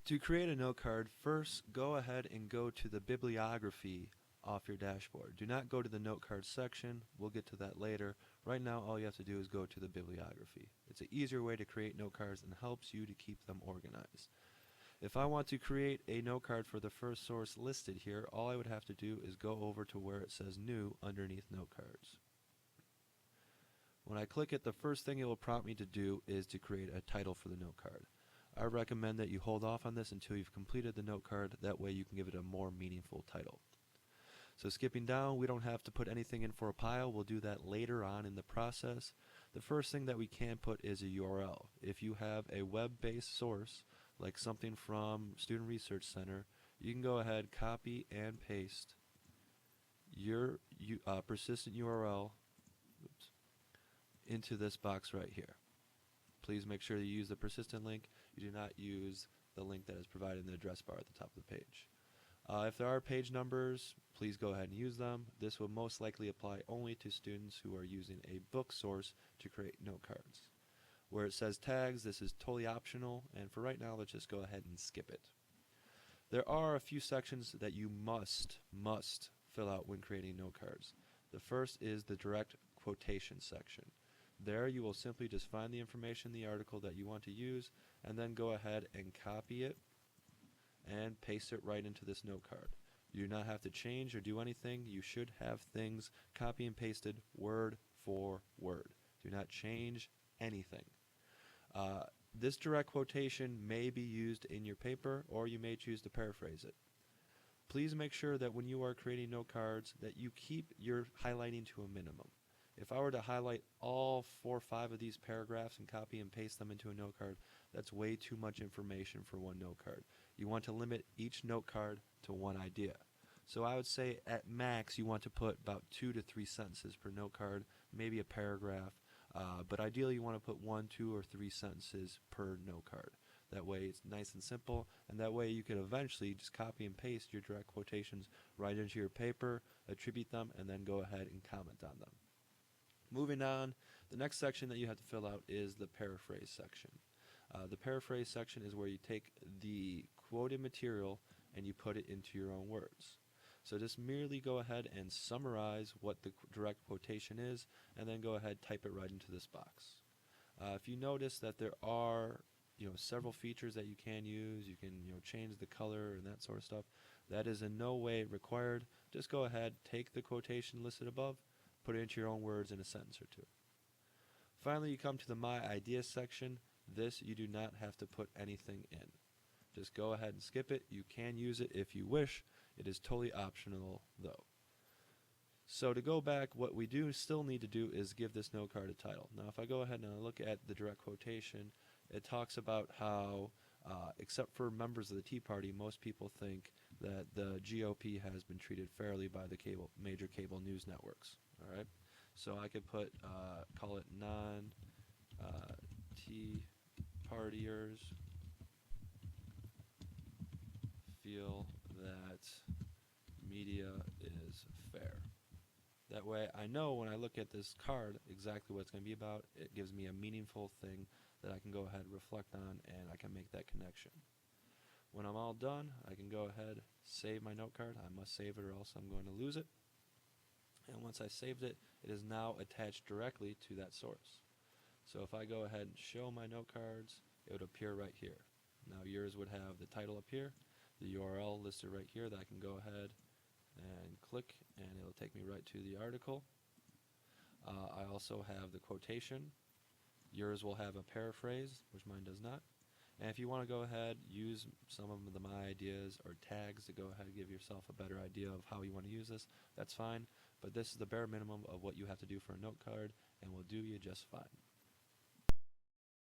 To create a note card, first go ahead and go to the bibliography off your dashboard. Do not go to the note card section. We'll get to that later. Right now all you have to do is go to the bibliography. It's an easier way to create note cards and helps you to keep them organized. If I want to create a note card for the first source listed here, all I would have to do is go over to where it says New underneath Note Cards. When I click it, the first thing it will prompt me to do is to create a title for the note card. I recommend that you hold off on this until you've completed the note card. That way you can give it a more meaningful title. So skipping down, we don't have to put anything in for a pile. We'll do that later on in the process. The first thing that we can put is a URL. If you have a web-based source, like something from Student Research Center, you can go ahead, copy and paste your persistent URL into this box right here. Please make sure you use the persistent link. You do not use the link that is provided in the address bar at the top of the page. If there are page numbers, please go ahead and use them. This will most likely apply only to students who are using a book source to create note cards. Where it says tags, this is totally optional, and for right now, let's just go ahead and skip it. There are a few sections that you must fill out when creating note cards. The first is the direct quotation section. There you will simply just find the information in the article that you want to use, and then go ahead and copy it and paste it right into this note card. You do not have to change or do anything. You should have things copy and pasted word for word. Do not change anything. This direct quotation may be used in your paper, or you may choose to paraphrase it. Please make sure that when you are creating note cards that you keep your highlighting to a minimum. If I were to highlight all 4 or 5 of these paragraphs and copy and paste them into a note card, that's way too much information for one note card. You want to limit each note card to one idea. So I would say at max you want to put about 2 to 3 sentences per note card, maybe a paragraph. But ideally you want to put 1, 2, or 3 sentences per note card. That way it's nice and simple, and that way you can eventually just copy and paste your direct quotations right into your paper, attribute them, and then go ahead and comment on them. Moving on, the next section that you have to fill out is the paraphrase section. The paraphrase section is where you take the quoted material and you put it into your own words. So just merely go ahead and summarize what the direct quotation is, and then go ahead type it right into this box. If you notice that there are several features that you can use, you can change the color and that sort of stuff. That is in no way required. Just go ahead, take the quotation listed above, put it into your own words in a sentence or two. Finally, you come to the My Ideas section. This you do not have to put anything in. Just go ahead and skip it. You can use it if you wish. It is totally optional though. So to go back, what we do still need to do is give this note card a title. Now if I go ahead and I look at the direct quotation, it talks about how, except for members of the Tea Party, most people think that the GOP has been treated fairly by the major cable news networks. All right, so I could call it non-Tea Partiers feel that media is fair. That way I know when I look at this card exactly what it's going to be about. It gives me a meaningful thing that I can go ahead and reflect on, and I can make that connection. When I'm all done, I can go ahead, save my note card. I must save it or else I'm going to lose it. And once I saved it, it is now attached directly to that source. So if I go ahead and show my note cards, it would appear right here. Now yours would have the title up here, the URL listed right here that I can go ahead and click, and it'll take me right to the article. I also have the quotation. Yours will have a paraphrase, which mine does not. And if you want to go ahead, use some of the My Ideas or tags to go ahead and give yourself a better idea of how you want to use this, that's fine. But this is the bare minimum of what you have to do for a note card, and will do you just fine.